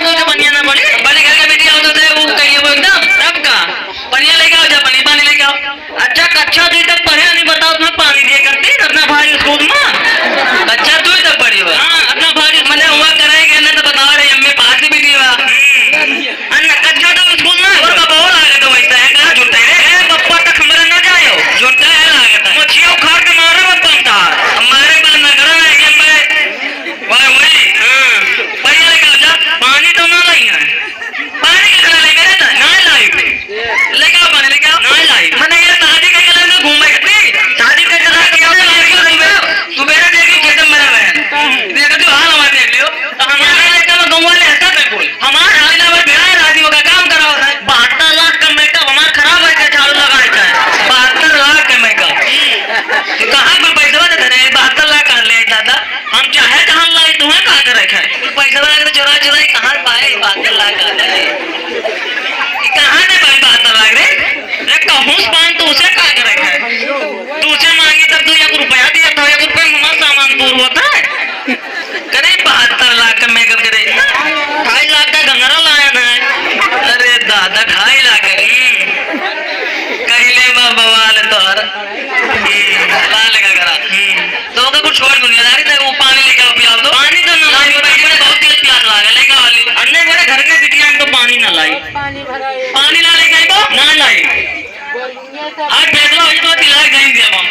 तो बनिया ना पड़े बड़े घर का बेटी आओ तो वो कहिए वो एकदम तब का पनिया लेके आओ जा पानी लेके आओ। अच्छा कक्षा दी तक पढ़े नहीं बताओ तुम्हें पानी दिए करती अपना भाई स्कूल में अच्छा तू ही तक पढ़ी हुआ हाँ अपना भाई मैंने हुआ कराएगा ना तो बताओ रे अम्मे पास भी दी हुआ अन्ना कक्षा तो स्कूल में और का बहुत आगे तो वैसा है कहां झूठा है पप्पा तक हमरा ना जायो झूठा है लागत है मछियो खार के मारे मत बनता हमारे पास ना करा है कि मैं वही हां पनिया लेके आओ जा पानी तो ना लाई है पानी के करा ले मेरे तो ना लाई लेके आओ पानी लेके आओ ना लाई मैंने ये शादी के कलर में घूमे करती शादी के कलर के आओ तू मेरे देखी खेत में मेरा बहन देखो तू हाल हमारे देख लियो हमारे लेके मैं गांव वाले हंसा पे बोल हमारे हाल ना बिहार राजीव का काम कराओ 72 लाख का मेकअप हमारा खराब है क्या चालू लगाए का 72 लाख का मेकअप तो कहां पर पैसा दे रे 72 लाख कर ले दादा हम चाहे कहां लाई तुम्हें कहां कर रखा है पैसा लगा के चोरा चोरा कहां पाए 72 लाख का कहां ने पाए 72 लाख रे कहूं पान तो उसे कहां कर रखा है तू उसे मांगी तब तू 1 रुपया दिया था 1 रुपया में हमारा सामान पूरा होता है करे 72 लाख का मेकअप करे 2.5 लाख का गंगरा लाया ना अरे दादा 2.5 लाख कहले बवाल तोहर लाल लगा करा तो का कुछ छोड़ दुनियादारी था वो पानी लेके आओ पिया दो पानी तो ना लाई मैंने बहुत तेज प्यास लगा लेके वाली अन्ने मेरे घर के बिटिया तो पानी ना लाई पानी ला लेके आई तो ना लाई आज फैसला हो तो तिलक नहीं दिया हम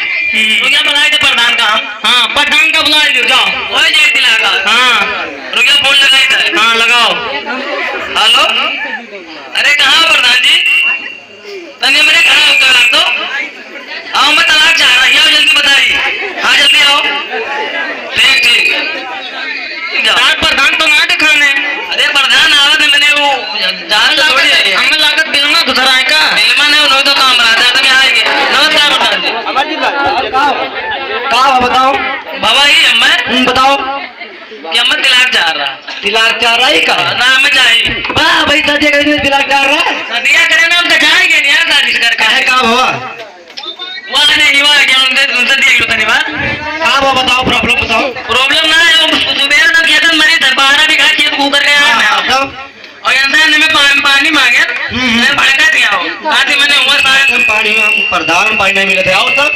तो क्या बुलाए थे प्रधान का हां प्रधान का बुलाए दो जाओ वही जे तिलक का हां रुकिया फोन लगाई था हां लगाओ हेलो अरे कहां प्रधान जी तने मेरे घर आओ तो लाग दो आओ मैं तलाक चाह रहा हूं जल्दी बताइए हां जल्दी आओ ठीक जाओ प्रधान तो ना दिखाने अरे प्रधान आवत है मैंने वो जान थोड़ी है हमें लागत बिल में घुस रहा है का बिल में नहीं तो काम रहा था तुम आएंगे नमस्कार प्रधान जी अमर जी का बताओ बाबा ही अम्मा बताओ कि अम्मा तिलक चाह रहा है का ना मैं चाहिए वाह भाई शादी करने तिलक चाह रहा है शादी करे ना हम तो जाएंगे नहीं यार शादी कर का है का हुआ वाह नहीं हुआ क्या उनसे देख लो धन्यवाद का वो बताओ प्रॉब्लम ना है वो सुबह ना किया था मरी 12 बीघा खेत कुकर के आया मैं और इंसान ने मैं पानी मांगे मैं भड़का दिया हो आते मैंने हुआ सारे पानी में प्रधान पानी नहीं मिले थे आओ तब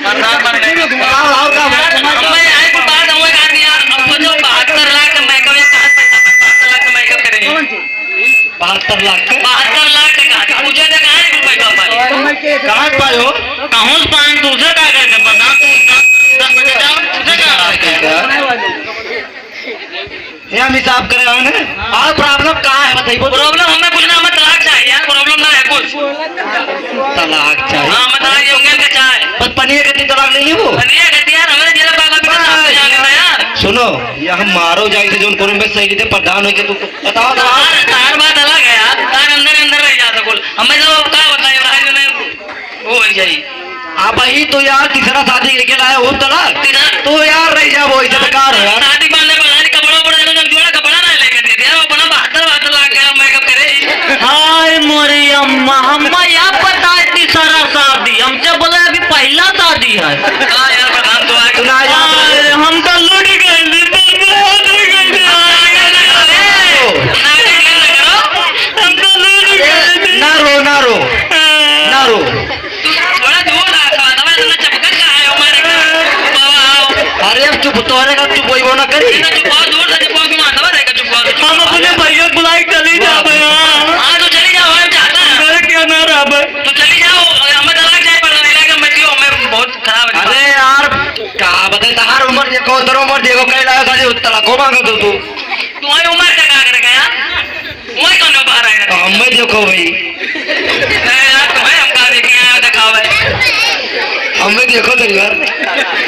प्रधान बन गए आओ का मैं आई को बात हुआ कर दिया अब वो जो 72 लाख का मेकअप है 72 लाख का मेकअप करेंगे 72 लाख का मुझे तो कहां है पैसा पाए कहां पायो कहूं पान तुझे का करके बता 10 बजे जाओ तुझे का ये हम हिसाब करे हो ना और प्रॉब्लम कहां है बताइए प्रॉब्लम हमें कुछ ना हमें तलाक चाहिए यार प्रॉब्लम ना है कुछ तलाक चाहिए हां मैं तलाक होंगे के चाहे पर पनिया के तलाक नहीं है वो पनिया के यार हमारे जिला बाबा भी जाने यार सुनो ये हम मारो जाए थे जोन कोने में सही थे प्रधान हो के तू बताओ तार बात अलग है यार तार अंदर रह जाता बोल हमें जो का बताइए भाई ने वो हो जाए आप भाई तो यार तीसरा शादी लेके लाया वो तलाक तो यार रह जा वो इधर बेकार है यार शादी बांधने बनाने कपड़ा जोड़ा कपड़ा ना लेके दे दिया वो बना 72 लाख का मेकअप करे हाय मोरी अम्मा अम्मा या पता है तीसरा शादी हमसे बोला अभी पहला शादी है हां यार प्रधान तो आए सुना यार हम तो लूट गए ना रो थोड़ा दूर आ था मैं चपका का है हमारे बाबा अरे अब चुप तो है का चुप कोई वो ना करी चुप बहुत दूर से चुप को मारता है चुप हम अपने भैया बुलाए चली जाओ हां तो चली जाओ हम चाहता है मेरे क्या ना रहा तो चली जाओ हमें तलाक जाए पर नहीं लगा मैं क्यों मैं बहुत खराब है अरे यार का बता तार उम्र देखो तेरा उम्र देखो कई लाया साले तलाक को मांगो तू तुम्हारी उम्र क्या कर गया मैं कौन बाहर आया तो हम मैं देखो भाई यार तुम्हें हम का देखने आया दिखावे हमें देखो तो यार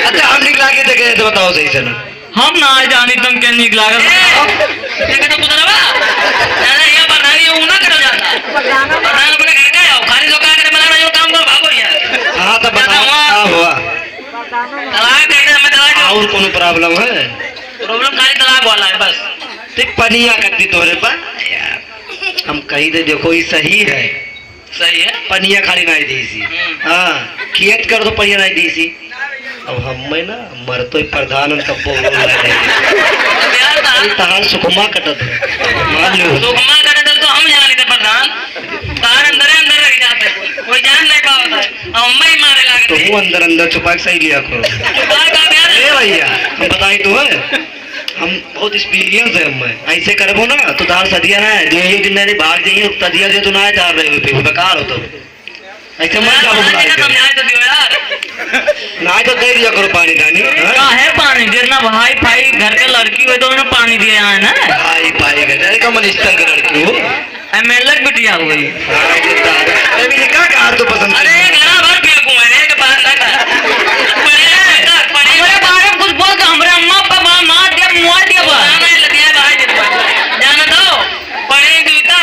अच्छा हम निकला के देखे तो बताओ सही से ना हम ना जानी तुम के निकला ये तो कुछ ना अरे ये बनानी वो ना करो जाता बनाना अपने घर का आओ खाली तो का करे बनाना जो काम करो भागो यार हां तो बताओ क्या हुआ तलाक कैसे हमें तलाक और कौन प्रॉब्लम है प्रॉब्लम खाली तलाक वाला है बस ते पनिया करती तोरे पर यार हम कही तो देखो ये सही है पनिया खाली नहीं दी सी हां खेत कर तो पनिया नहीं दी सी अब हम में ना मर तो प्रधान तब बोल रहे हैं यार तार सुकुमा कटत मान लो सुकमा करे तो हम जाने थे प्रधान तार अंदर रह जाते कोई जान नहीं पाता है अम्मा ही मारे तो लागते वो अंदर अंदर छुपा के सही लिया करो। चुपा का प्यार अरे भैया हम बताई तो है हम बहुत एक्सपीरियंस है हमें ऐसे करबो ना तो तार सदिया ना है जो दिन मेरी भाग जाइए तदिया जो तो ना चार रहे होते वो बेकार हो तो ऐसे मत जाओ समझाए तो दियो यार ना तो दे दिया करो पानी दानी का है पानी देना भाई भाई घर के लड़की हुई तो उन्हें पानी दिया है ना भाई भाई का का मनिस्टर का लड़की हो एमएलए बिटिया हुई अरे ये क्या कार तो पसंद अरे घरा भर फेंकू है के पास ना पड़े मेरे बारे में कुछ बोल के हमरे अम्मा पापा मार दिया मुआ दिया बा मैं लदिया भाई दे जाना दो पढ़े दूता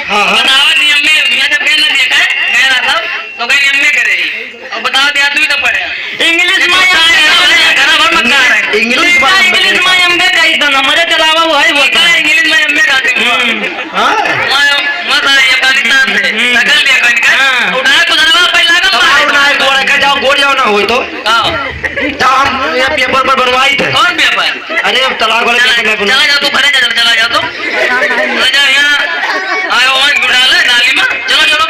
हां हां बताओ नहीं अम्मे मैं जब कहना दिया गया ना सब तो कहीं अम्मे करे और बताओ दिया तू ही तो पढ़े इंग्लिश में घरा भर मत कर इंग्लिश में अम्मे कही तो नंबर चलावा वो है बोलता है इंग्लिश में अम्मे गाते हां मत ये पाकिस्तान से नकल लिया कोई का उठा तो दरवा पहला का उठाए गोड़ा का जाओ गोड़ जाओ ना होई तो जाओ हम ये पेपर पर बनवाई थे कौन पेपर अरे अब तलाक वाले पेपर में चला जा तू घरे चला जा तू चला जा यहाँ आयो वहाँ गुड़ाल है नाली में चलो चलो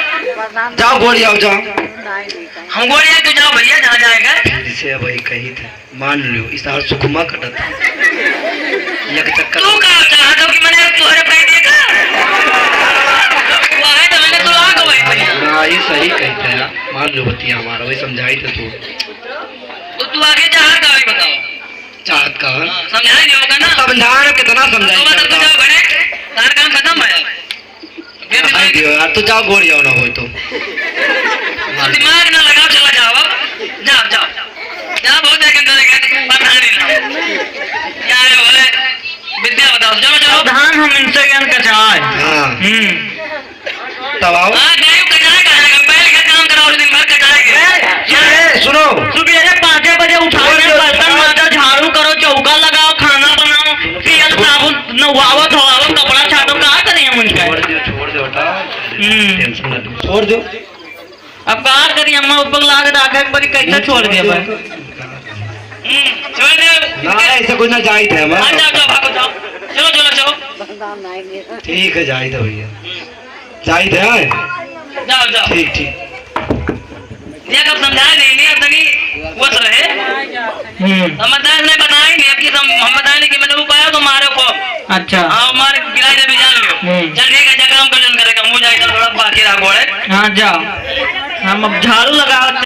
जाओ गोड़ जाओ जाओ हम गोड़िया तू जाओ भैया जहाँ जाएगा जिसे अब वही कही थे मान लो इस हाल सुकुमा कटत एक चक्कर तू कहा चाहा तो कि मैंने तुम्हारे पैर दिया वो है तो मैंने तो आग वही भैया ना ये सही कहते हैं मान लो बतिया हमारा वही समझाई थे तू तो तू आगे चाहा का वही बताओ चाहत का समझाई नहीं होगा ना समझाना कितना तो समझाई तू जाओ घरे तार काम खत्म है समझाई दियो यार तू जाओ गोड़ जाओ ना हो तो दिमाग ना लगाओ चला जाओ जाओ जाओ जाओ बहुत है कंधा लगा पता नहीं ना यार वो है विद्या बताओ चलो चलो धान हम इनसे ज्ञान कचाए हाँ तब आओ हाँ नहीं कचाए कहाँ बैल का काम कराओ दिन भर कचाएंगे सुनो सुबह 5 बजे उठाओ बर्तन मांजो झाड़ू करो चौका लगाओ खाना बनाओ तेल साबुन नवाओ धोआओ कपड़ा छाटो कहाँ करें हम उनका छोड़ दो बेटा टेंशन ना लो छोड़ दो अब कहा करी अम्मा ऊपर ला के रखा एक बारी कैसे छोड़ दिया भाई छोड़ दे ना ऐसे कुछ ना जाई थे हम जाओ जाओ भागो जाओ चलो चलो चलो ठीक है जाई थे भैया जाई थे जाओ जाओ ठीक ठीक ये कब समझाया नहीं अब तक वो रहे समझदार ने बताया नहीं अब कि हम बताए नहीं कि मैंने उपाया तो मारे को अच्छा हाँ मारे गिराई दे भी जान लियो चल ठीक है जगह हम कल करेगा मुझे थोड़ा बाकी रहा गोड़े हाँ जाओ हम अब झाड़ू लगा